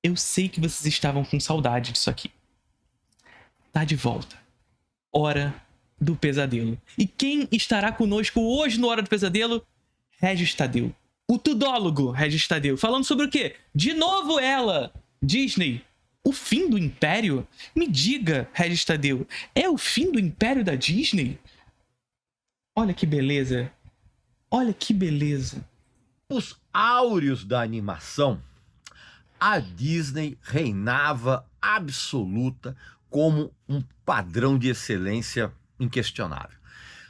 Eu sei que vocês estavam com saudade disso aqui. Tá de volta. Hora do Pesadelo. E quem estará conosco hoje no Hora do Pesadelo? Regis Tadeu. O tudólogo Regis Tadeu. Falando sobre o quê? De novo ela! Disney. O fim do Império? Me diga, Regis Tadeu. É o fim do Império da Disney? Olha que beleza. Olha que beleza. Os áureos da animação, a Disney reinava absoluta como um padrão de excelência inquestionável.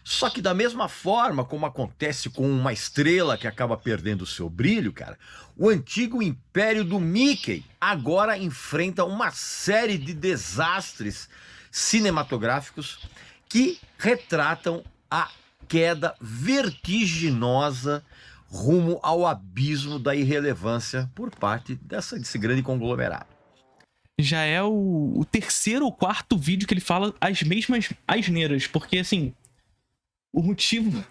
Só que da mesma forma como acontece com uma estrela que acaba perdendo o seu brilho, cara, o antigo império do Mickey agora enfrenta uma série de desastres cinematográficos que retratam a queda vertiginosa rumo ao abismo da irrelevância por parte desse grande conglomerado. Já é o terceiro ou quarto vídeo que ele fala as mesmas asneiras, porque assim, o motivo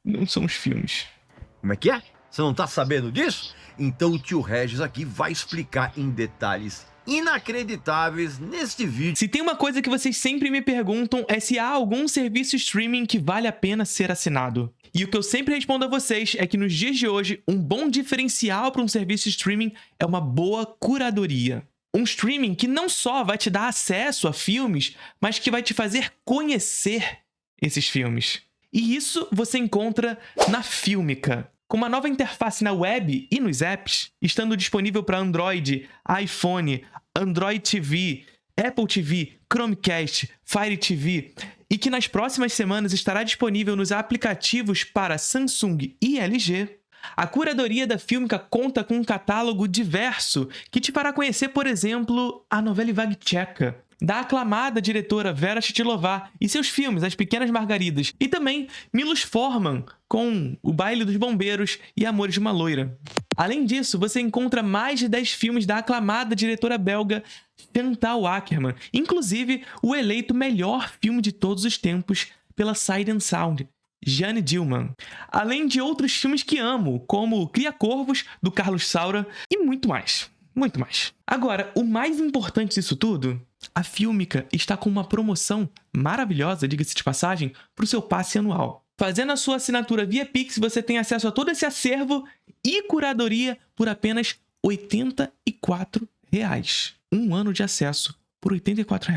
não são os filmes. Como é que é? Você não tá sabendo disso? Então o tio Regis aqui vai explicar em detalhes inacreditáveis neste vídeo. Se tem uma coisa que vocês sempre me perguntam é se há algum serviço streaming que vale a pena ser assinado. E o que eu sempre respondo a vocês é que nos dias de hoje, um bom diferencial para um serviço streaming é uma boa curadoria. Um streaming que não só vai te dar acesso a filmes, mas que vai te fazer conhecer esses filmes. E isso você encontra na Filmica. Com uma nova interface na web e nos apps, estando disponível para Android, iPhone, Android TV, Apple TV, Chromecast, Fire TV, e que nas próximas semanas estará disponível nos aplicativos para Samsung e LG, a curadoria da Filmica conta com um catálogo diverso que te fará conhecer, por exemplo, a novela vague tcheca, da aclamada diretora Vera Chytilová e seus filmes As Pequenas Margaridas, e também Milos Forman com O Baile dos Bombeiros e Amores de uma Loira. Além disso, você encontra mais de 10 filmes da aclamada diretora belga Chantal Akerman, inclusive o eleito melhor filme de todos os tempos pela Sight and Sound, Jeanne Dielman. Além de outros filmes que amo, como Cria Corvos, do Carlos Saura, e muito mais. Muito mais. Agora, o mais importante disso tudo, a Filmica está com uma promoção maravilhosa, diga-se de passagem, para o seu passe anual. Fazendo a sua assinatura via Pix, você tem acesso a todo esse acervo e curadoria por apenas R$ 84. Um ano de acesso por R$ 84.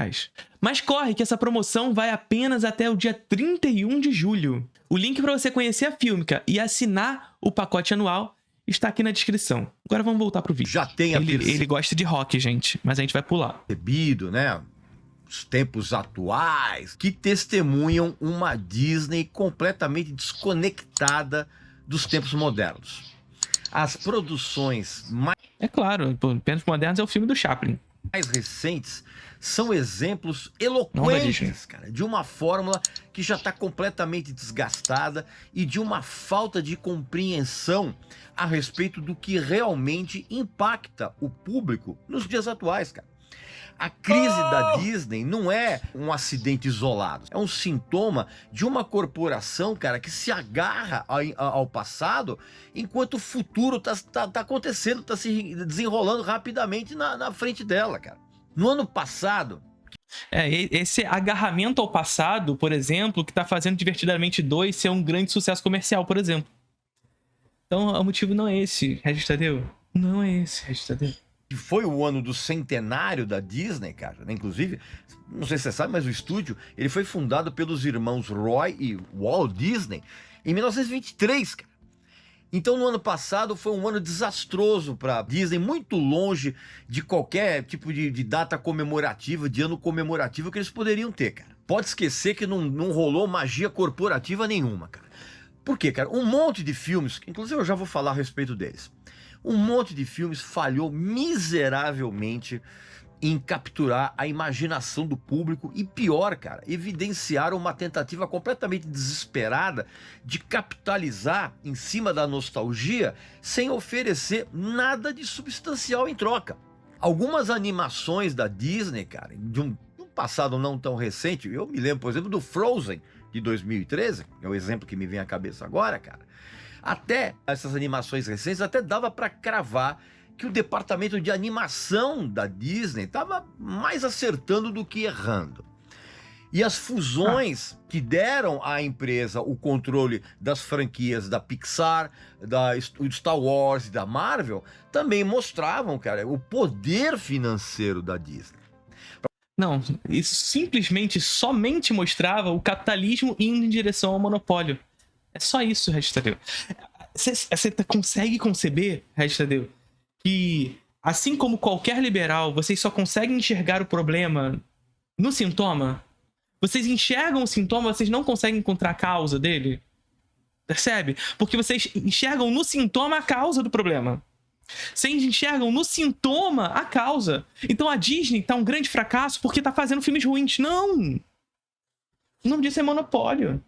Mas corre que essa promoção vai apenas até o dia 31 de julho. O link para você conhecer a Filmica e assinar o pacote anual está aqui na descrição. Agora vamos voltar pro vídeo. Já tem ele gosta de rock, gente, mas a gente vai pular. Percebido, né? Os tempos atuais que testemunham uma Disney completamente desconectada dos tempos modernos. As produções É claro, Tempos Modernos é o filme do Chaplin. mais recentes são exemplos eloquentes, cara, de uma fórmula que já está completamente desgastada e de uma falta de compreensão a respeito do que realmente impacta o público nos dias atuais, cara. A crise da Disney não é um acidente isolado, é um sintoma de uma corporação, cara, que se agarra ao passado enquanto o futuro tá acontecendo, tá se desenrolando rapidamente na frente dela, cara. No ano passado... Esse agarramento ao passado, por exemplo, que tá fazendo Divertidamente 2 ser um grande sucesso comercial, por exemplo. Então, o motivo não é esse, Regis Tadeu. Não é esse, Regis Tadeu. Que foi o ano do centenário da Disney, cara, né? Inclusive, não sei se você sabe, mas o estúdio ele foi fundado pelos irmãos Roy e Walt Disney em 1923, cara. Então, no ano passado foi um ano desastroso para Disney, muito longe de qualquer tipo de data comemorativa, de ano comemorativo que eles poderiam ter, cara. Pode esquecer que não rolou magia corporativa nenhuma, cara. Por quê, cara? Um monte de filmes, inclusive eu já vou falar a respeito deles. Um monte de filmes falhou miseravelmente em capturar a imaginação do público e pior, cara, evidenciaram uma tentativa completamente desesperada de capitalizar em cima da nostalgia sem oferecer nada de substancial em troca. Algumas animações da Disney, cara, de um passado não tão recente, eu me lembro, por exemplo, do Frozen de 2013, é o exemplo que me vem à cabeça agora, cara. Até essas animações recentes até dava para cravar que o departamento de animação da Disney estava mais acertando do que errando. E as fusões que deram à empresa o controle das franquias da Pixar, do Star Wars e da Marvel, também mostravam, cara, o poder financeiro da Disney. Não, isso simplesmente, somente mostrava o capitalismo indo em direção ao monopólio. É só isso, Regis Tadeu. Você consegue conceber, Regis Tadeu, que assim como qualquer liberal, vocês só conseguem enxergar o problema no sintoma? Vocês enxergam o sintoma, vocês não conseguem encontrar a causa dele? Percebe? Porque vocês enxergam no sintoma a causa do problema. Vocês enxergam no sintoma a causa. Então a Disney tá um grande fracasso porque tá fazendo filmes ruins. Não! O nome disso é monopólio.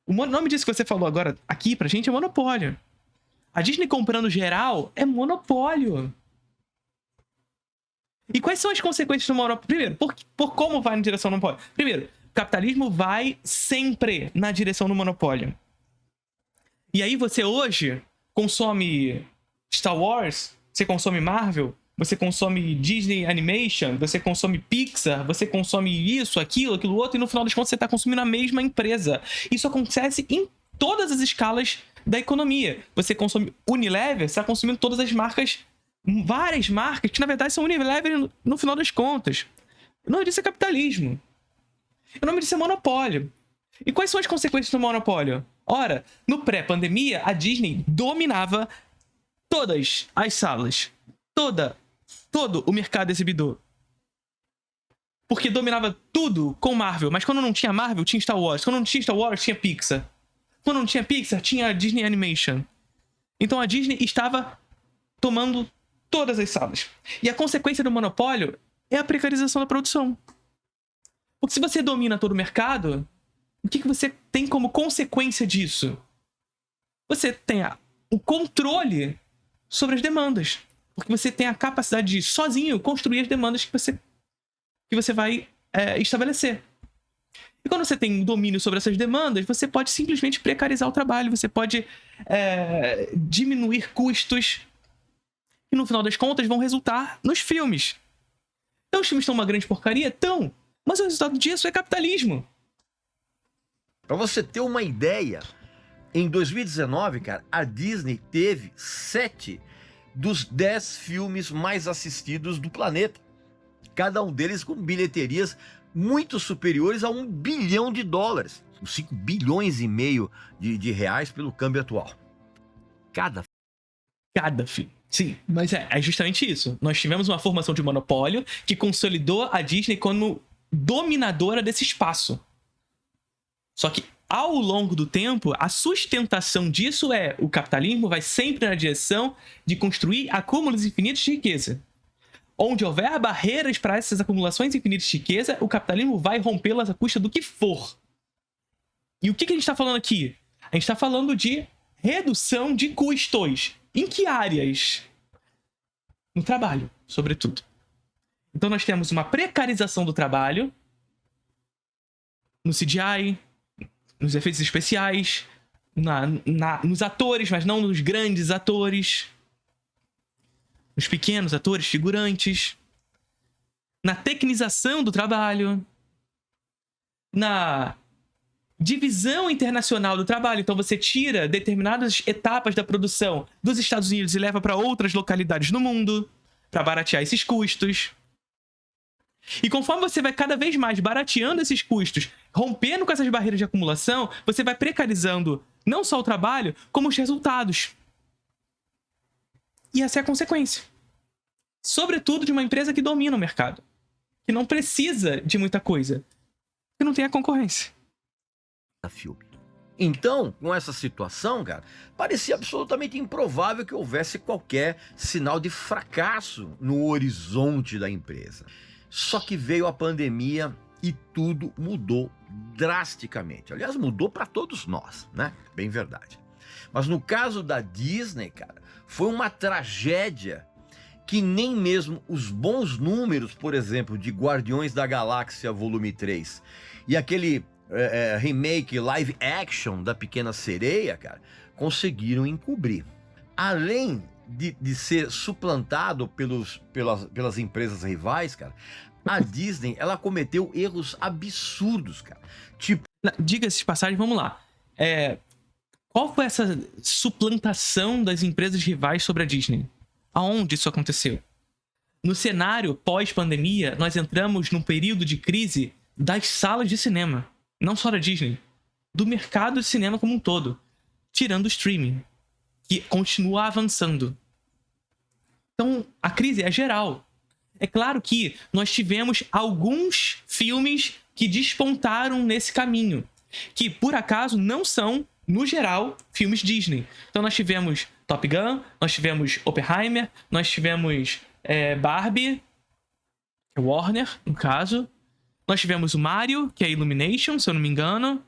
O nome disso que você falou agora aqui pra gente é monopólio. A Disney comprando geral é monopólio. E quais são as consequências do monopólio? Primeiro, por como vai na direção do monopólio? Primeiro, o capitalismo vai sempre na direção do monopólio. E aí você hoje consome Star Wars, você consome Marvel, você consome Disney Animation, você consome Pixar, você consome isso, aquilo outro, e no final das contas você está consumindo a mesma empresa. Isso acontece em todas as escalas da economia. Você consome Unilever, você está consumindo todas as marcas, várias marcas, que na verdade são Unilever no final das contas. O nome disso é capitalismo. O nome disso é monopólio. E quais são as consequências do monopólio? Ora, no pré-pandemia, a Disney dominava todas as salas. Todo o mercado exibidor. Porque dominava tudo com Marvel. Mas quando não tinha Marvel, tinha Star Wars. Quando não tinha Star Wars, tinha Pixar. Quando não tinha Pixar, tinha Disney Animation. Então a Disney estava tomando todas as salas. E a consequência do monopólio é a precarização da produção. Porque se você domina todo o mercado, o que você tem como consequência disso? Você tem o controle sobre as demandas. Porque você tem a capacidade de, sozinho, construir as demandas que você vai estabelecer. E quando você tem domínio sobre essas demandas, você pode simplesmente precarizar o trabalho, você pode diminuir custos, que no final das contas vão resultar nos filmes. Então os filmes são uma grande porcaria? Estão. Mas o resultado disso é capitalismo. Para você ter uma ideia, em 2019, cara, a Disney teve 7 dos 10 filmes mais assistidos do planeta. Cada um deles com bilheterias muito superiores a $1 bilhão. 5 bilhões e meio de reais pelo câmbio atual. Cada filme. Sim, mas é justamente isso. Nós tivemos uma formação de monopólio que consolidou a Disney como dominadora desse espaço. Só que, ao longo do tempo, a sustentação disso o capitalismo vai sempre na direção de construir acúmulos infinitos de riqueza. Onde houver barreiras para essas acumulações infinitas de riqueza, o capitalismo vai rompê-las à custa do que for. E o que a gente está falando aqui? A gente está falando de redução de custos. Em que áreas? No trabalho, sobretudo. Então nós temos uma precarização do trabalho, no CGI, nos efeitos especiais, nos atores, mas não nos grandes atores, nos pequenos atores, figurantes, na tecnização do trabalho, na divisão internacional do trabalho. Então você tira determinadas etapas da produção dos Estados Unidos e leva para outras localidades no mundo para baratear esses custos. E conforme você vai cada vez mais barateando esses custos, rompendo com essas barreiras de acumulação, você vai precarizando não só o trabalho, como os resultados. E essa é a consequência. Sobretudo de uma empresa que domina o mercado, que não precisa de muita coisa, que não tem a concorrência. Filme. Então, com essa situação, cara, parecia absolutamente improvável que houvesse qualquer sinal de fracasso no horizonte da empresa. Só que veio a pandemia e tudo mudou drasticamente. Aliás, mudou para todos nós, né? Bem verdade. Mas no caso da Disney, cara, foi uma tragédia que nem mesmo os bons números, por exemplo, de Guardiões da Galáxia Volume 3 e aquele remake live action da Pequena Sereia, cara, conseguiram encobrir. além de ser suplantado pelas empresas rivais, cara, a Disney, ela cometeu erros absurdos, cara. Tipo, Diga-se de passagem, vamos lá. Qual foi essa suplantação das empresas rivais sobre a Disney? Aonde isso aconteceu? No cenário pós-pandemia, nós entramos num período de crise das salas de cinema. Não só da Disney. Do mercado de cinema como um todo. Tirando o streaming, que continua avançando. Então, a crise é geral. É claro que nós tivemos alguns filmes que despontaram nesse caminho, que, por acaso, não são, no geral, filmes Disney. Então, nós tivemos Top Gun, nós tivemos Oppenheimer, nós tivemos Barbie, Warner, no caso. Nós tivemos o Mario, que é Illumination, se eu não me engano.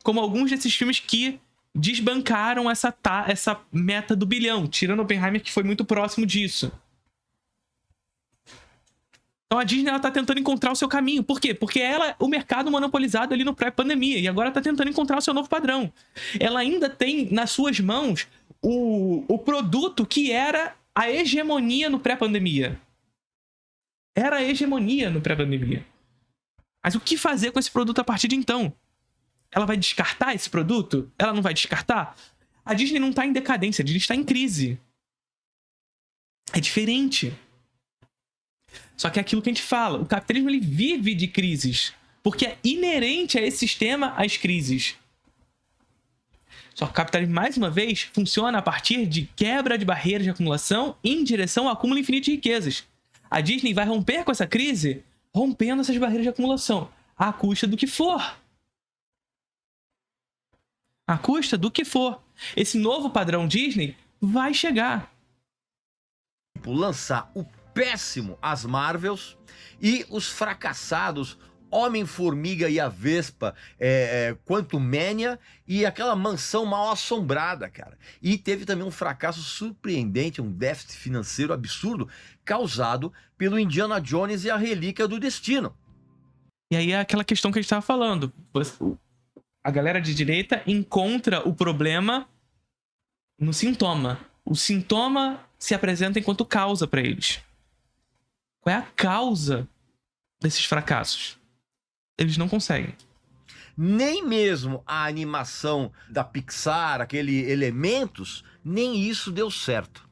Como alguns desses filmes que desbancaram essa meta do bilhão, tirando Oppenheimer, que foi muito próximo disso. Então a Disney ela tá tentando encontrar o seu caminho. Por quê? Porque o mercado monopolizado ali no pré-pandemia, e agora tá tentando encontrar o seu novo padrão. Ela ainda tem nas suas mãos o produto que era a hegemonia no pré-pandemia. Era a hegemonia no pré-pandemia. Mas o que fazer com esse produto a partir de então? Ela vai descartar esse produto? Ela não vai descartar? A Disney não tá em decadência, a Disney está em crise. É diferente. Só que é aquilo que a gente fala, o capitalismo ele vive de crises, porque é inerente a esse sistema as crises. Só que o capitalismo, mais uma vez, funciona a partir de quebra de barreiras de acumulação em direção ao acúmulo infinito de riquezas. A Disney vai romper com essa crise, rompendo essas barreiras de acumulação, à custa do que for. À custa do que for. Esse novo padrão Disney vai chegar. Lançar o péssimo As Marvels e os fracassados Homem-Formiga e a Vespa, Quantumania e aquela Mansão Mal Assombrada, cara. E teve também um fracasso surpreendente, um déficit financeiro absurdo, causado pelo Indiana Jones e a Relíquia do Destino. E aí é aquela questão que a gente estava falando. A galera de direita encontra o problema no sintoma. O sintoma se apresenta enquanto causa para eles. Qual é a causa desses fracassos? Eles não conseguem. Nem mesmo a animação da Pixar, aquele Elementos, nem isso deu certo.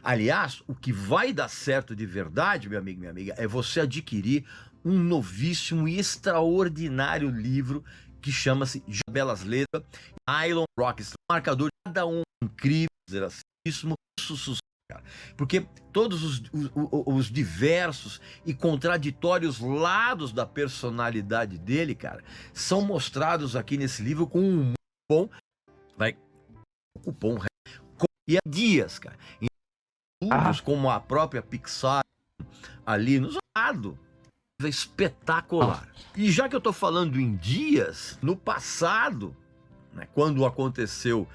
Aliás, o que vai dar certo de verdade, meu amigo e minha amiga, é você adquirir um novíssimo e extraordinário livro que chama-se Belas Letras, Nylon Rock, marcador de cada um incrível, dizer assim, sucesso, cara. Porque todos os diversos e contraditórios lados da personalidade dele, cara, são mostrados aqui nesse livro com um cupom, e há dias, cara. Em estúdios como a própria Pixar ali nos lados. Espetacular. E já que eu tô falando em dias, no passado, né, quando aconteceu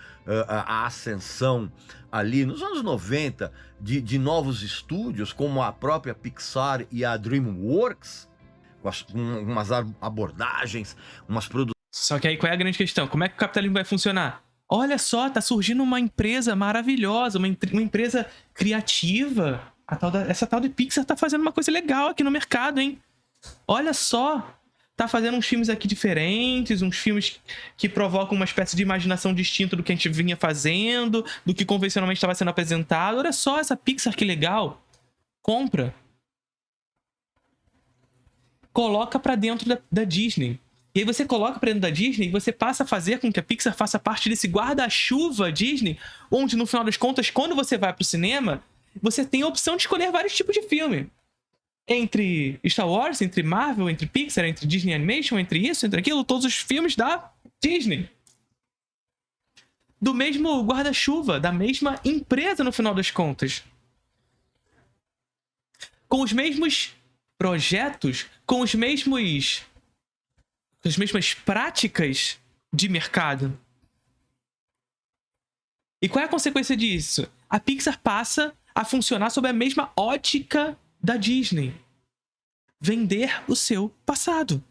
a ascensão ali nos anos 90 de novos estúdios, como a própria Pixar e a DreamWorks, com umas abordagens, umas produções. Só que aí qual é a grande questão? Como é que o capitalismo vai funcionar? Olha só, tá surgindo uma empresa maravilhosa, uma empresa criativa. Essa tal de Pixar tá fazendo uma coisa legal aqui no mercado, hein? Olha só, tá fazendo uns filmes aqui diferentes, uns filmes que provocam uma espécie de imaginação distinta do que a gente vinha fazendo, do que convencionalmente estava sendo apresentado. Olha só essa Pixar, que legal. Compra. Coloca pra dentro da Disney. E aí você coloca pra dentro da Disney e você passa a fazer com que a Pixar faça parte desse guarda-chuva Disney, onde no final das contas, quando você vai pro cinema, você tem a opção de escolher vários tipos de filme. Entre Star Wars, entre Marvel, entre Pixar, entre Disney Animation, entre isso, entre aquilo, todos os filmes da Disney. Do mesmo guarda-chuva, da mesma empresa no final das contas. Com os mesmos projetos, com as mesmas práticas de mercado. E qual é a consequência disso? A Pixar passa a funcionar sob a mesma ótica da Disney. Vender o seu passado.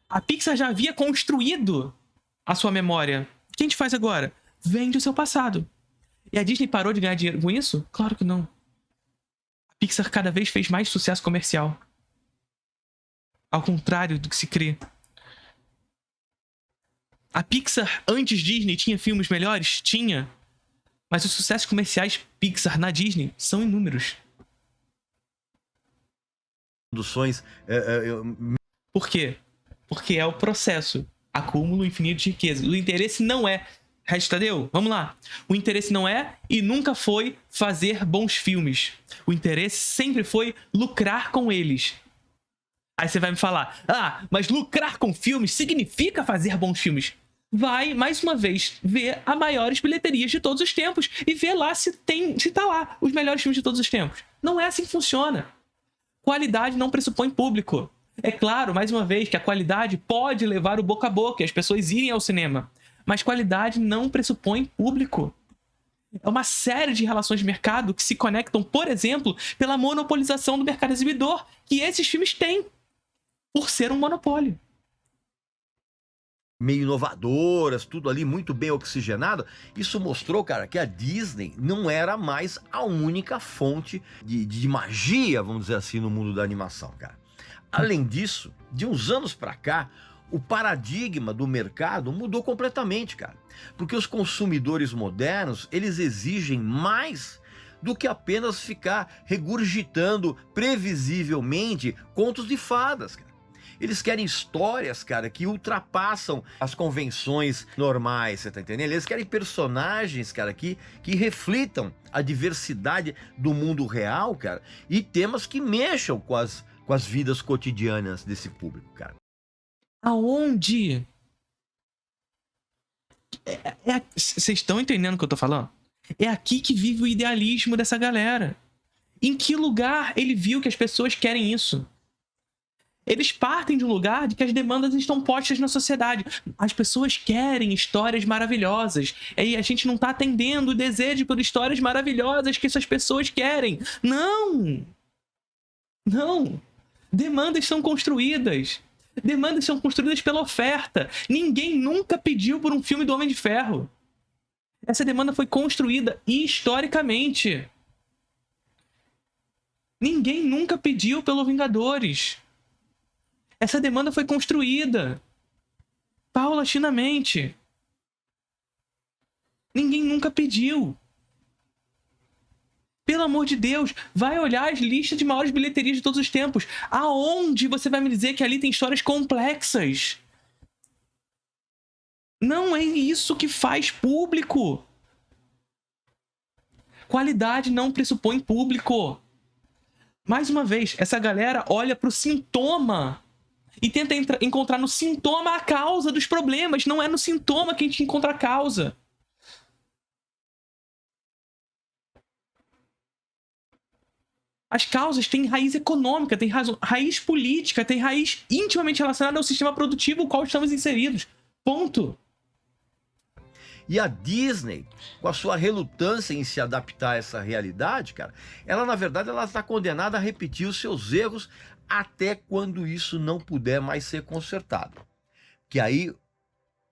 A Pixar já havia construído a sua memória. O que a gente faz agora? Vende o seu passado. E a Disney parou de ganhar dinheiro com isso? Claro que não. A Pixar cada vez fez mais sucesso comercial. Ao contrário do que se crê. A Pixar, antes Disney, tinha filmes melhores? Tinha. Mas os sucessos comerciais Pixar na Disney são inúmeros. Produções. Por quê? Porque é o processo. Acúmulo infinito de riqueza. O interesse não é... Regis Tadeu, vamos lá. O interesse não é e nunca foi fazer bons filmes. O interesse sempre foi lucrar com eles. Aí você vai me falar, mas lucrar com filmes significa fazer bons filmes. Vai, mais uma vez, ver as maiores bilheterias de todos os tempos e ver lá se tá lá os melhores filmes de todos os tempos. Não é assim que funciona. Qualidade não pressupõe público. É claro, mais uma vez, que a qualidade pode levar o boca a boca e as pessoas irem ao cinema. Mas qualidade não pressupõe público. É uma série de relações de mercado que se conectam, por exemplo, pela monopolização do mercado exibidor que esses filmes têm, por ser um monopólio. Meio inovadoras, tudo ali muito bem oxigenado. Isso mostrou, cara, que a Disney não era mais a única fonte de magia, vamos dizer assim, no mundo da animação, cara. Além disso, de uns anos pra cá, o paradigma do mercado mudou completamente, cara. Porque os consumidores modernos, eles exigem mais do que apenas ficar regurgitando previsivelmente contos de fadas, cara. Eles querem histórias, cara, que ultrapassam as convenções normais, você tá entendendo? Eles querem personagens, cara, que reflitam a diversidade do mundo real, cara, e temas que mexam com as vidas cotidianas desse público, cara. Aonde? Vocês estão entendendo o que eu tô falando? É aqui que vive o idealismo dessa galera. Em que lugar ele viu que as pessoas querem isso? Eles partem de um lugar de que as demandas estão postas na sociedade. As pessoas querem histórias maravilhosas. E a gente não está atendendo o desejo por histórias maravilhosas que essas pessoas querem. Não! Não! Demandas são construídas. Demandas são construídas pela oferta. Ninguém nunca pediu por um filme do Homem de Ferro. Essa demanda foi construída historicamente. Ninguém nunca pediu pelo Vingadores. Essa demanda foi construída paulatinamente. Ninguém nunca pediu. Pelo amor de Deus, vai olhar as listas de maiores bilheterias de todos os tempos. Aonde você vai me dizer que ali tem histórias complexas? Não é isso que faz público. Qualidade não pressupõe público. Mais uma vez, essa galera olha pro sintoma e tenta encontrar no sintoma a causa dos problemas. Não é no sintoma que a gente encontra a causa. As causas têm raiz econômica, têm raiz política, têm raiz intimamente relacionada ao sistema produtivo no qual estamos inseridos. Ponto. E a Disney, com a sua relutância em se adaptar a essa realidade, cara, ela, na verdade, ela está condenada a repetir os seus erros até quando isso não puder mais ser consertado. Que aí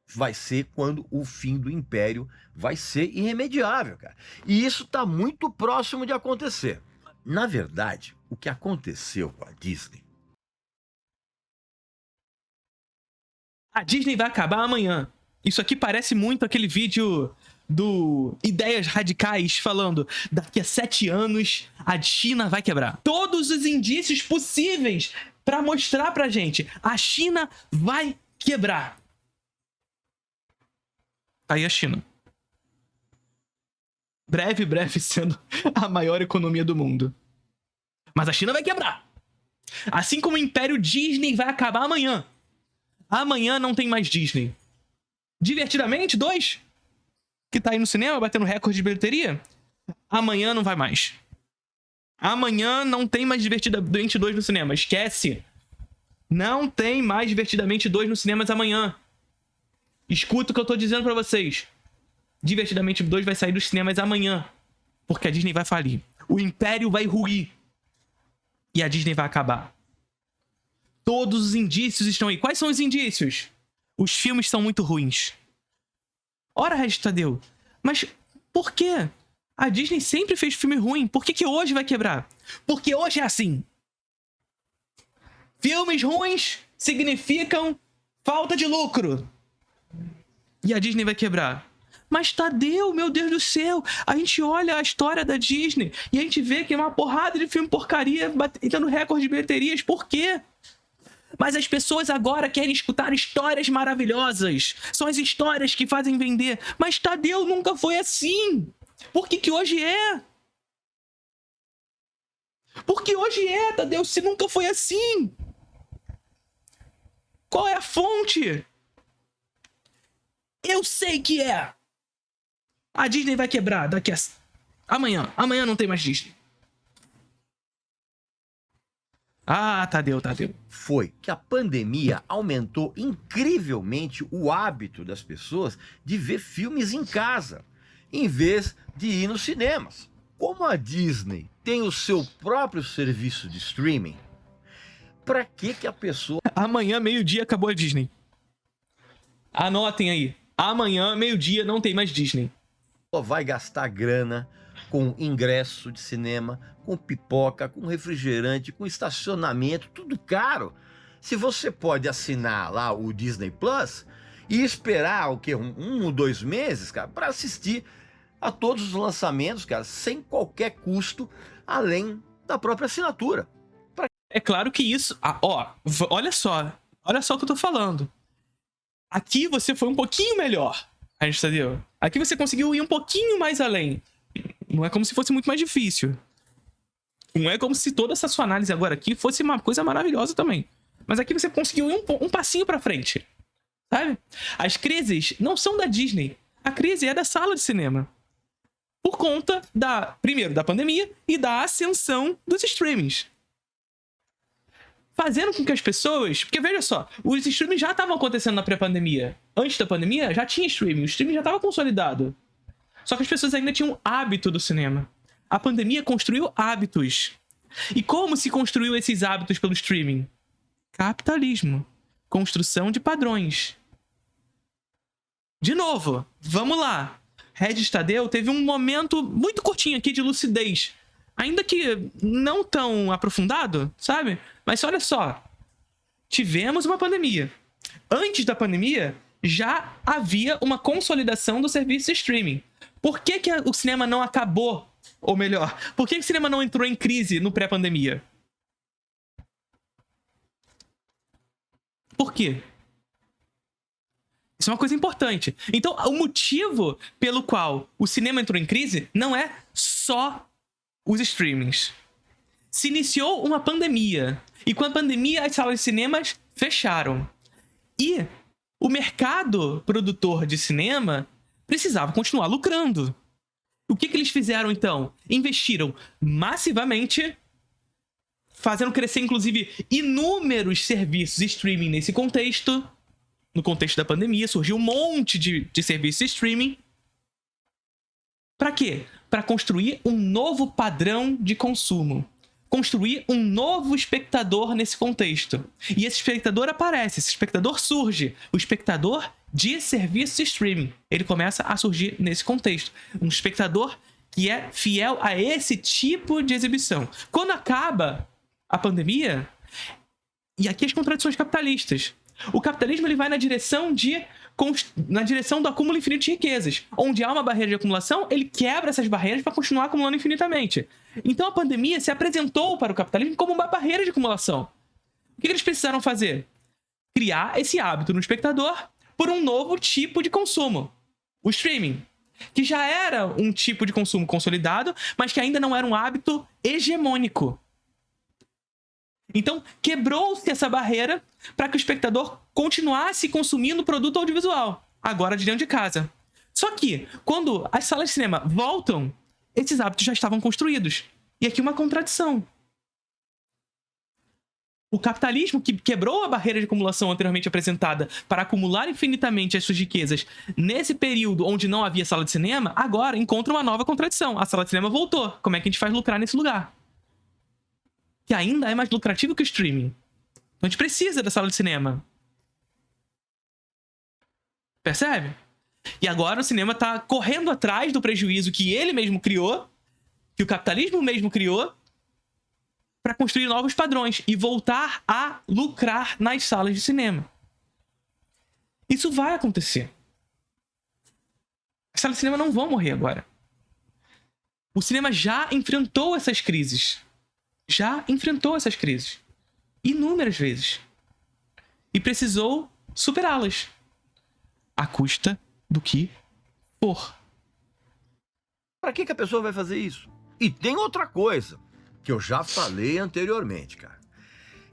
vai ser quando o fim do império vai ser irremediável, cara. E isso está muito próximo de acontecer. Na verdade, o que aconteceu com a Disney... A Disney vai acabar amanhã. Isso aqui parece muito aquele vídeo do Ideias Radicais falando: daqui a 7 anos a China vai quebrar. Todos os indícios possíveis para mostrar pra gente: a China vai quebrar. Aí a China. Breve sendo a maior economia do mundo. Mas a China vai quebrar. Assim como o Império Disney vai acabar amanhã. Amanhã não tem mais Disney. Divertidamente, 2, que tá aí no cinema, batendo recorde de bilheteria, amanhã não vai mais. Amanhã não tem mais Divertidamente 2 no cinema, esquece. Não tem mais Divertidamente 2 nos cinemas amanhã. Escuta o que eu tô dizendo pra vocês. Divertidamente 2 vai sair dos cinemas amanhã, porque a Disney vai falir. O Império vai ruir. E a Disney vai acabar. Todos os indícios estão aí. Quais são os indícios? Os filmes são muito ruins. Ora, Regis Tadeu, mas por quê? A Disney sempre fez filme ruim. Por que hoje vai quebrar? Porque hoje é assim. Filmes ruins significam falta de lucro. E a Disney vai quebrar. Mas Tadeu, meu Deus do céu, a gente olha a história da Disney e a gente vê que é uma porrada de filme porcaria batendo recorde de bilheterias. Por quê? Mas as pessoas agora querem escutar histórias maravilhosas. São as histórias que fazem vender. Mas Tadeu, nunca foi assim. Por que hoje é? Porque hoje é, Tadeu, se nunca foi assim. Qual é a fonte? Eu sei que é. A Disney vai quebrar daqui a... Amanhã. Amanhã não tem mais Disney. Ah, Tadeu. Foi que a pandemia aumentou incrivelmente o hábito das pessoas de ver filmes em casa, em vez de ir nos cinemas. Como a Disney tem o seu próprio serviço de streaming, para que a pessoa... Amanhã, meio-dia, acabou a Disney. Anotem aí. Amanhã, meio-dia, não tem mais Disney. vai gastar grana com ingresso de cinema, com pipoca, com refrigerante, com estacionamento, tudo caro. Se você pode assinar lá o Disney Plus e esperar o quê? Um ou 2 meses, cara, para assistir a todos os lançamentos, cara, sem qualquer custo, além da própria assinatura. É claro que isso... olha só o que eu tô falando. Aqui você foi um pouquinho melhor. A gente entendeu? Aqui você conseguiu ir um pouquinho mais além. Não é como se fosse muito mais difícil. Não é como se toda essa sua análise agora aqui fosse uma coisa maravilhosa também. Mas aqui você conseguiu ir um passinho pra frente. Sabe? As crises não são da Disney. A crise é da sala de cinema. Por conta primeiro, da pandemia e da ascensão dos streamings. Fazendo com que as pessoas... Porque veja só, os streamings já estavam acontecendo na pré-pandemia. Antes da pandemia, já tinha streaming. O streaming já estava consolidado. Só que as pessoas ainda tinham hábito do cinema. A pandemia construiu hábitos. E como se construiu esses hábitos pelo streaming? Capitalismo. Construção de padrões. De novo, vamos lá. Regis Tadeu teve um momento muito curtinho aqui de lucidez. Ainda que não tão aprofundado, sabe? Mas olha só. Tivemos uma pandemia. Antes da pandemia, já havia uma consolidação do serviço de streaming. Por que o cinema não acabou? Ou melhor, por que o cinema não entrou em crise no pré-pandemia? Por quê? Isso é uma coisa importante. Então, o motivo pelo qual o cinema entrou em crise não é só os streamings. Se iniciou uma pandemia. E com a pandemia, as salas de cinemas fecharam. E o mercado produtor de cinema precisava continuar lucrando. O que eles fizeram, então? Investiram massivamente, fazendo crescer, inclusive, inúmeros serviços de streaming nesse contexto. No contexto da pandemia, surgiu um monte de serviços de streaming. Para quê? Para construir um novo padrão de consumo. Construir um novo espectador nesse contexto. E esse espectador aparece, esse espectador surge. O espectador de serviço de streaming. Ele começa a surgir nesse contexto. Um espectador que é fiel a esse tipo de exibição. Quando acaba a pandemia, e aqui as contradições capitalistas. O capitalismo ele vai na direção do acúmulo infinito de riquezas. Onde há uma barreira de acumulação, ele quebra essas barreiras para continuar acumulando infinitamente. Então a pandemia se apresentou para o capitalismo como uma barreira de acumulação. O que eles precisaram fazer? Criar esse hábito no espectador por um novo tipo de consumo. O streaming. Que já era um tipo de consumo consolidado, mas que ainda não era um hábito hegemônico. Então, quebrou-se essa barreira para que o espectador continuasse consumindo o produto audiovisual, agora de dentro de casa. Só que, quando as salas de cinema voltam, esses hábitos já estavam construídos. E aqui uma contradição. O capitalismo, que quebrou a barreira de acumulação anteriormente apresentada para acumular infinitamente as suas riquezas nesse período onde não havia sala de cinema, agora encontra uma nova contradição. A sala de cinema voltou. Como é que a gente faz lucrar nesse lugar? Que ainda é mais lucrativo que o streaming. Então a gente precisa da sala de cinema. Percebe? E agora o cinema tá correndo atrás do prejuízo que ele mesmo criou, que o capitalismo mesmo criou, para construir novos padrões e voltar a lucrar nas salas de cinema. Isso vai acontecer. As salas de cinema não vão morrer agora. O cinema já enfrentou essas crises. Já enfrentou essas crises. Inúmeras vezes. E precisou superá-las. À custa do que for. Pra que a pessoa vai fazer isso? E tem outra coisa que eu já falei anteriormente, cara.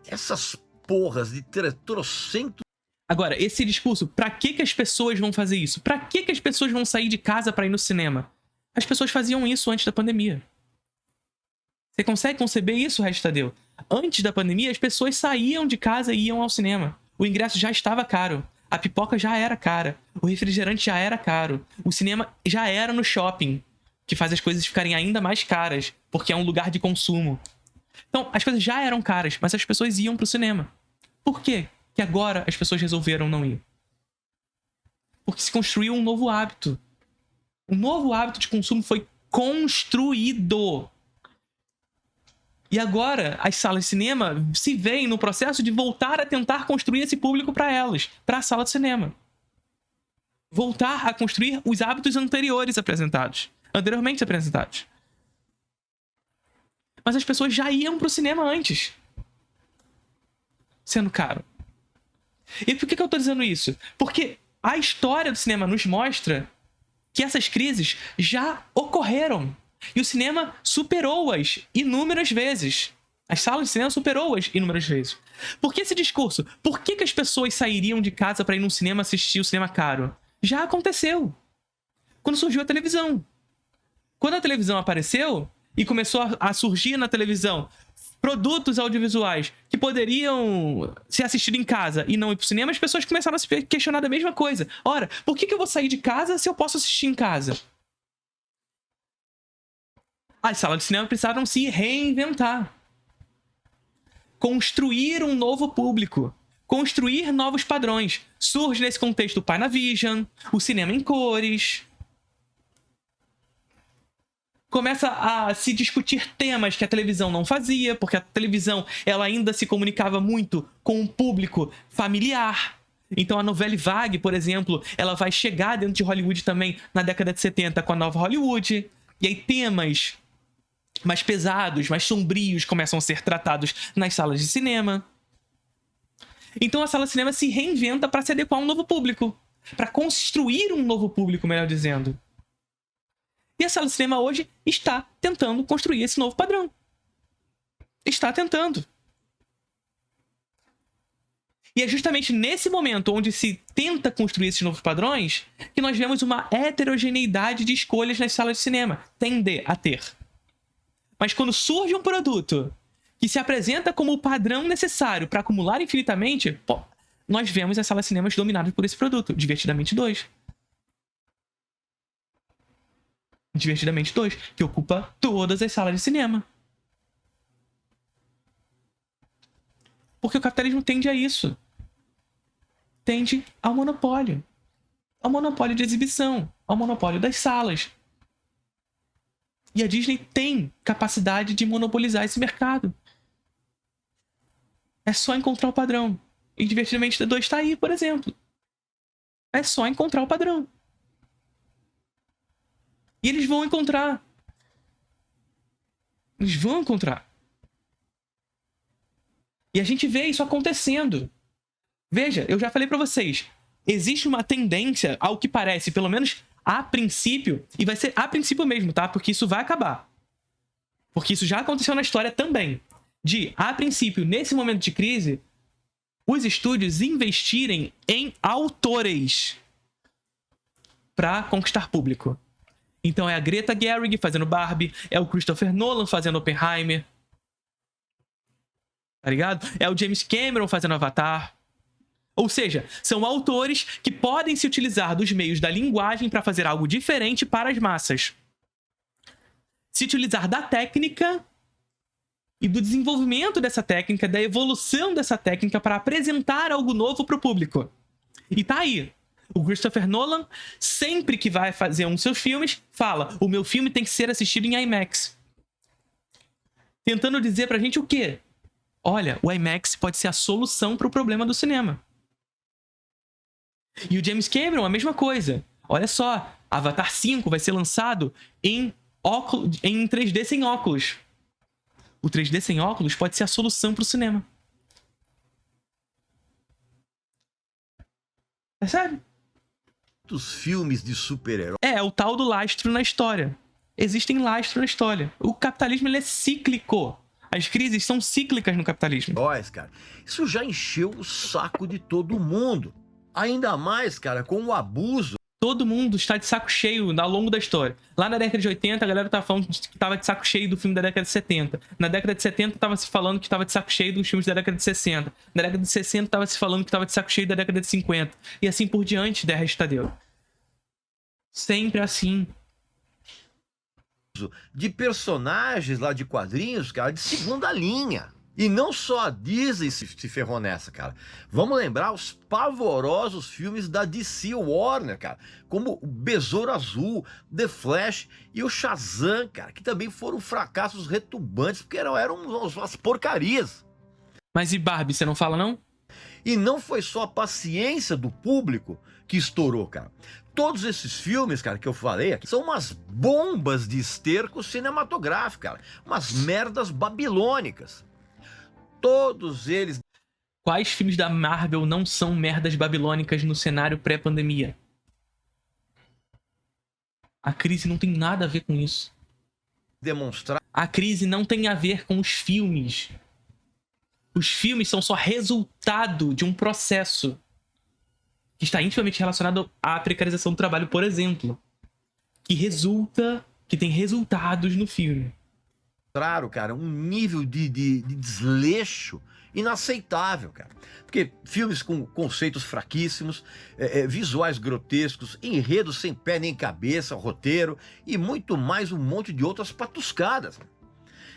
Essas porras de trocento. Agora, esse discurso, pra que as pessoas vão fazer isso? Pra que as pessoas vão sair de casa pra ir no cinema? As pessoas faziam isso antes da pandemia. Você consegue conceber isso, Regis Tadeu? Antes da pandemia, as pessoas saíam de casa e iam ao cinema. O ingresso já estava caro. A pipoca já era cara. O refrigerante já era caro. O cinema já era no shopping, que faz as coisas ficarem ainda mais caras, porque é um lugar de consumo. Então, as coisas já eram caras, mas as pessoas iam pro cinema. Por quê que agora as pessoas resolveram não ir? Porque se construiu um novo hábito. Um novo hábito de consumo foi construído. E agora as salas de cinema se veem no processo de voltar a tentar construir esse público para elas, para a sala de cinema. Voltar a construir os hábitos anteriormente apresentados. Mas as pessoas já iam pro cinema antes, sendo caro. E por que eu tô dizendo isso? Porque a história do cinema nos mostra que essas crises já ocorreram. E o cinema superou-as inúmeras vezes. As salas de cinema superou-as inúmeras vezes. Por que esse discurso? Por que as pessoas sairiam de casa para ir num cinema assistir o cinema caro? Já aconteceu. Quando surgiu a televisão. Quando a televisão apareceu e começou a surgir na televisão produtos audiovisuais que poderiam ser assistidos em casa e não ir pro cinema, as pessoas começaram a se questionar da mesma coisa. Ora, por que eu vou sair de casa se eu posso assistir em casa? As salas de cinema precisaram se reinventar. Construir um novo público. Construir novos padrões. Surge nesse contexto o Panavision, o cinema em cores. Começa a se discutir temas que a televisão não fazia, porque a televisão ela ainda se comunicava muito com um público familiar. Então a novela vague, por exemplo, ela vai chegar dentro de Hollywood também na década de 70 com a nova Hollywood. E aí temas mais pesados, mais sombrios começam a ser tratados nas salas de cinema. Então a sala de cinema se reinventa para se adequar a um novo público. Para construir um novo público, melhor dizendo. E a sala de cinema hoje está tentando construir esse novo padrão. Está tentando. E é justamente nesse momento onde se tenta construir esses novos padrões que nós vemos uma heterogeneidade de escolhas nas salas de cinema. Tende a ter. Mas quando surge um produto que se apresenta como o padrão necessário para acumular infinitamente, nós vemos as salas de cinemas dominadas por esse produto. Divertidamente 2. Divertidamente 2, que ocupa todas as salas de cinema. Porque o capitalismo tende a isso. Tende ao monopólio. Ao monopólio de exibição. Ao monopólio das salas. E a Disney tem capacidade de monopolizar esse mercado. É só encontrar o padrão. E Divertidamente 2 está aí, por exemplo. É só encontrar o padrão. E eles vão encontrar. Eles vão encontrar. E a gente vê isso acontecendo. Veja, eu já falei pra vocês. Existe uma tendência, ao que parece, pelo menos a princípio, e vai ser a princípio mesmo, tá? Porque isso vai acabar. Porque isso já aconteceu na história também. De, a princípio, nesse momento de crise, os estúdios investirem em autores pra conquistar público. Então é a Greta Gerwig fazendo Barbie, é o Christopher Nolan fazendo Oppenheimer, tá ligado? É o James Cameron fazendo Avatar. Ou seja, são autores que podem se utilizar dos meios da linguagem para fazer algo diferente para as massas. Se utilizar da técnica e do desenvolvimento dessa técnica, da evolução dessa técnica para apresentar algo novo para o público. E tá aí. O Christopher Nolan, sempre que vai fazer um dos seus filmes, fala: o meu filme tem que ser assistido em IMAX. Tentando dizer pra gente o quê? Olha, o IMAX pode ser a solução pro problema do cinema. E o James Cameron, a mesma coisa. Olha só, Avatar 5 vai ser lançado em 3D sem óculos. O 3D sem óculos pode ser a solução pro cinema. Percebe? Dos filmes de super-herói. É o tal do lastro na história. Existem lastros na história. O capitalismo ele é cíclico. As crises são cíclicas no capitalismo. Cara, isso já encheu o saco de todo mundo. Ainda mais, cara, com o abuso. Todo mundo está de saco cheio ao longo da história. Lá na década de 80, a galera tava falando que tava de saco cheio do filme da década de 70. Na década de 70, tava se falando que tava de saco cheio dos filmes da década de 60. Na década de 60, tava se falando que tava de saco cheio da década de 50. E assim por diante, de resto Tadeu. Sempre assim. De personagens lá de quadrinhos, cara, de segunda linha. E não só a Disney se ferrou nessa, cara. Vamos lembrar os pavorosos filmes da DC Warner, cara. Como o Besouro Azul, The Flash e o Shazam, cara. Que também foram fracassos retumbantes, porque eram umas porcarias. Mas e Barbie, você não fala não? E não foi só a paciência do público que estourou, cara. Todos esses filmes, cara, que eu falei aqui, são umas bombas de esterco cinematográfico, cara. Umas merdas babilônicas. Todos eles... Quais filmes da Marvel não são merdas babilônicas no cenário pré-pandemia? A crise não tem nada a ver com isso. demonstraram... A crise não tem a ver com os filmes. Os filmes são só resultado de um processo que está intimamente relacionado à precarização do trabalho, por exemplo. Que tem resultados no filme. cara, um nível de desleixo inaceitável, cara. Porque filmes com conceitos fraquíssimos, visuais grotescos, enredos sem pé nem cabeça, roteiro e muito mais um monte de outras patuscadas.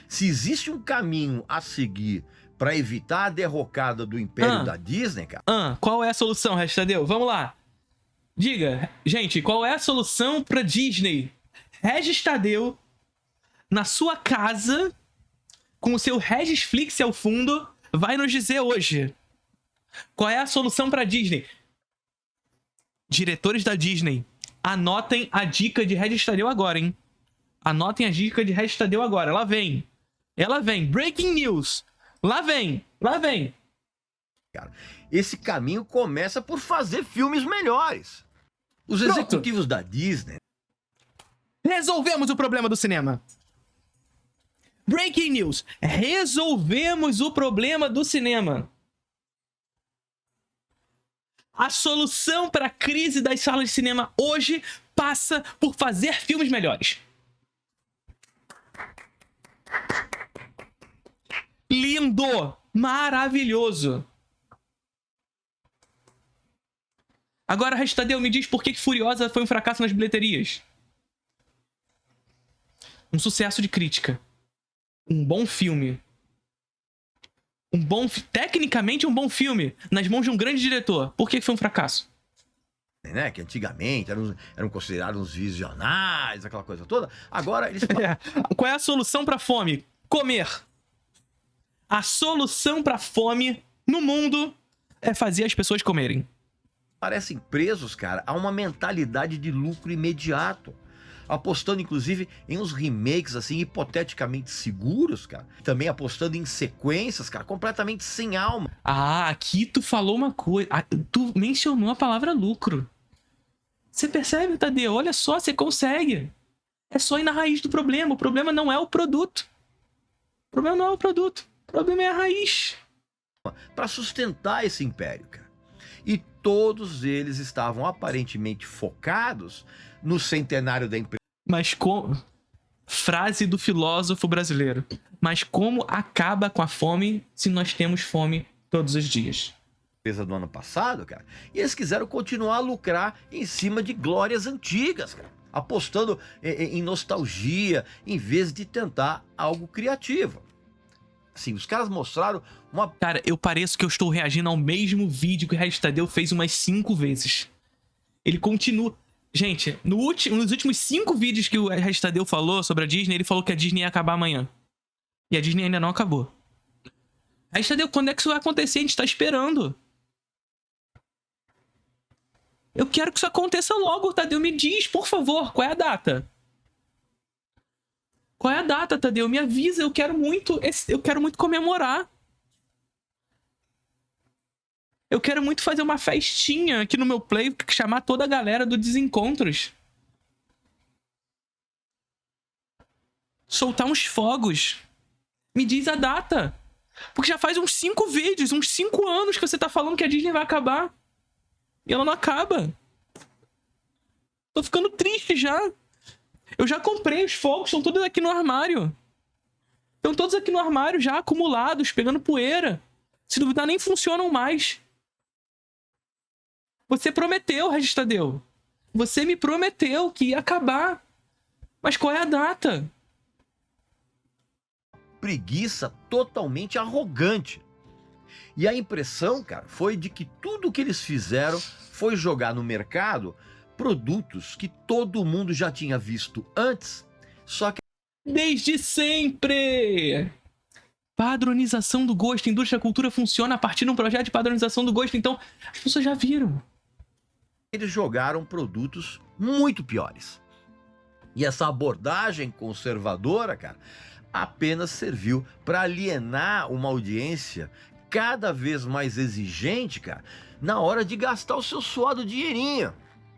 Se existe um caminho a seguir para evitar a derrocada do império da Disney, cara... Qual é a solução, Restadeu? Vamos lá. Diga, gente, qual é a solução para Disney? Regis Tadeu, na sua casa, com o seu Regisflix ao fundo, vai nos dizer hoje. Qual é a solução para Disney? Diretores da Disney, anotem a dica de Regis Tadeu agora, hein? Anotem a dica de Regis Tadeu agora. Ela vem. Ela vem. Breaking news. Lá vem. Lá vem. Cara, esse caminho começa por fazer filmes melhores. Os executivos da Disney... Resolvemos o problema do cinema. Breaking news. Resolvemos o problema do cinema. A solução para a crise das salas de cinema hoje passa por fazer filmes melhores. Lindo! Maravilhoso! Agora, Restadeu, me diz por que Furiosa foi um fracasso nas bilheterias. Um sucesso de crítica. Um bom filme. Tecnicamente um bom filme, nas mãos de um grande diretor. Por que foi um fracasso? Né? Que antigamente eram considerados uns visionários, aquela coisa toda. Agora eles... Qual é a solução para fome? Comer. A solução para fome no mundo é fazer as pessoas comerem. Parecem presos, cara, a uma mentalidade de lucro imediato. Apostando, inclusive, em uns remakes, assim, hipoteticamente seguros, cara. Também apostando em sequências, cara, completamente sem alma. Aqui tu falou uma coisa. Tu mencionou a palavra lucro. Você percebe, Tadeu? Olha só, você consegue. É só ir na raiz do problema. O problema não é o produto. O problema não é o produto. O problema é a raiz. Para sustentar esse império, cara. E todos eles estavam aparentemente focados no centenário da empresa. Mas como... Frase do filósofo brasileiro. Mas como acaba com a fome se nós temos fome todos os dias? Do ano passado, cara. E eles quiseram continuar a lucrar em cima de glórias antigas, cara. Apostando em nostalgia, em vez de tentar algo criativo. Assim, os caras mostraram uma... Cara, eu pareço que eu estou reagindo ao mesmo vídeo que o Regis Tadeu fez umas 5 vezes. Ele continua... Gente, nos últimos 5 vídeos que o Regis Tadeu falou sobre a Disney, ele falou que a Disney ia acabar amanhã. E a Disney ainda não acabou. Regis Tadeu, quando é que isso vai acontecer? A gente tá esperando. Eu quero que isso aconteça logo, Tadeu. Me diz, por favor, qual é a data? Qual é a data, Tadeu? Me avisa, eu quero muito comemorar. Eu quero muito fazer uma festinha aqui no meu play, chamar toda a galera do Desencontros. Soltar uns fogos. Me diz a data. Porque já faz uns 5 vídeos, uns 5 anos que você tá falando que a Disney vai acabar. E ela não acaba. Tô ficando triste já. Eu já comprei os fogos, estão todos aqui no armário. Estão todos aqui no armário já acumulados, pegando poeira. Se duvidar, nem funcionam mais. Você prometeu, Regis Tadeu. Você me prometeu que ia acabar. Mas qual é a data? Preguiça totalmente arrogante. E a impressão, cara, foi de que tudo que eles fizeram foi jogar no mercado produtos que todo mundo já tinha visto antes, só que... Desde sempre! Padronização do gosto. A indústria da cultura funciona a partir de um projeto de padronização do gosto. Então, as pessoas já viram. Eles jogaram produtos muito piores. E essa abordagem conservadora, cara, apenas serviu para alienar uma audiência cada vez mais exigente, cara, na hora de gastar o seu suado dinheirinho.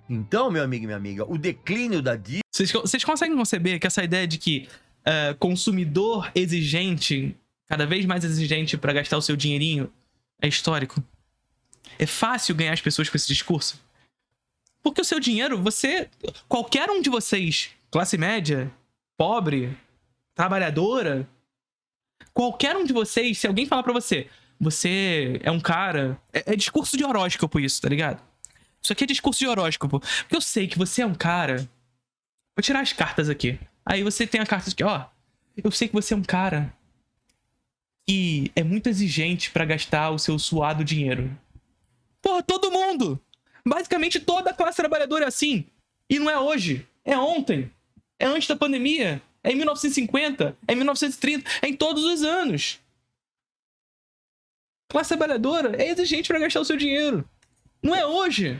Então, meu amigo e minha amiga, o declínio da Disney... Vocês conseguem conceber que essa ideia de que consumidor exigente, cada vez mais exigente para gastar o seu dinheirinho, é histórico? É fácil ganhar as pessoas com esse discurso? Porque o seu dinheiro, qualquer um de vocês, classe média, pobre, trabalhadora, qualquer um de vocês, se alguém falar pra você, você é um cara... É discurso de horóscopo isso, tá ligado? Isso aqui é discurso de horóscopo. Porque eu sei que você é um cara... Vou tirar as cartas aqui. Aí você tem a carta aqui, ó. Eu sei que você é um cara que é muito exigente pra gastar o seu suado dinheiro. Porra, todo mundo! Basicamente toda a classe trabalhadora é assim. E não é hoje. É ontem. É antes da pandemia. É em 1950. É em 1930. É em todos os anos. Classe trabalhadora é exigente pra gastar o seu dinheiro. Não é hoje.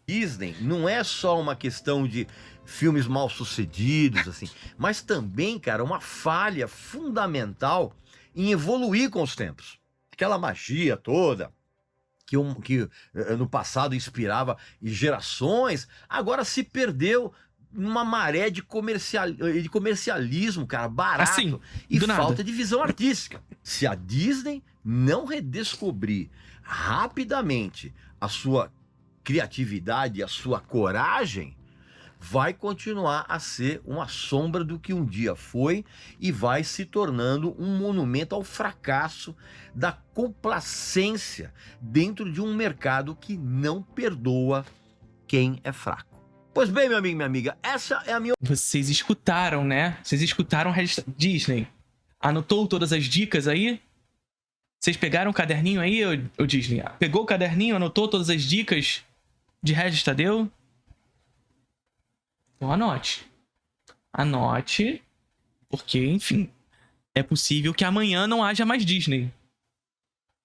Disney não é só uma questão de filmes mal sucedidos, assim, mas também, cara, uma falha fundamental em evoluir com os tempos. Aquela magia toda que no passado inspirava gerações, agora se perdeu numa maré de comercialismo, cara, barato, assim, e do falta nada. de visão artística. Se a Disney não redescobrir rapidamente a sua criatividade, a sua coragem, vai continuar a ser uma sombra do que um dia foi e vai se tornando um monumento ao fracasso da complacência dentro de um mercado que não perdoa quem é fraco. Pois bem, meu amigo e minha amiga, essa é a minha... Vocês escutaram, né? Vocês escutaram Disney. Anotou todas as dicas aí? Vocês pegaram o caderninho aí, ô Disney? Pegou o caderninho, anotou todas as dicas de Regis Tadeu? Então anote. Anote, porque, enfim, é possível que amanhã não haja mais Disney.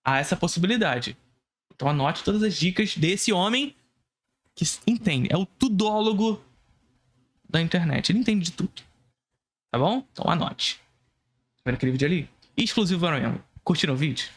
Há essa possibilidade. Então anote todas as dicas desse homem que entende. É o tudólogo da internet. Ele entende de tudo. Tá bom? Então anote. Tá vendo aquele vídeo ali? Exclusivo para mim. Curtiram o vídeo?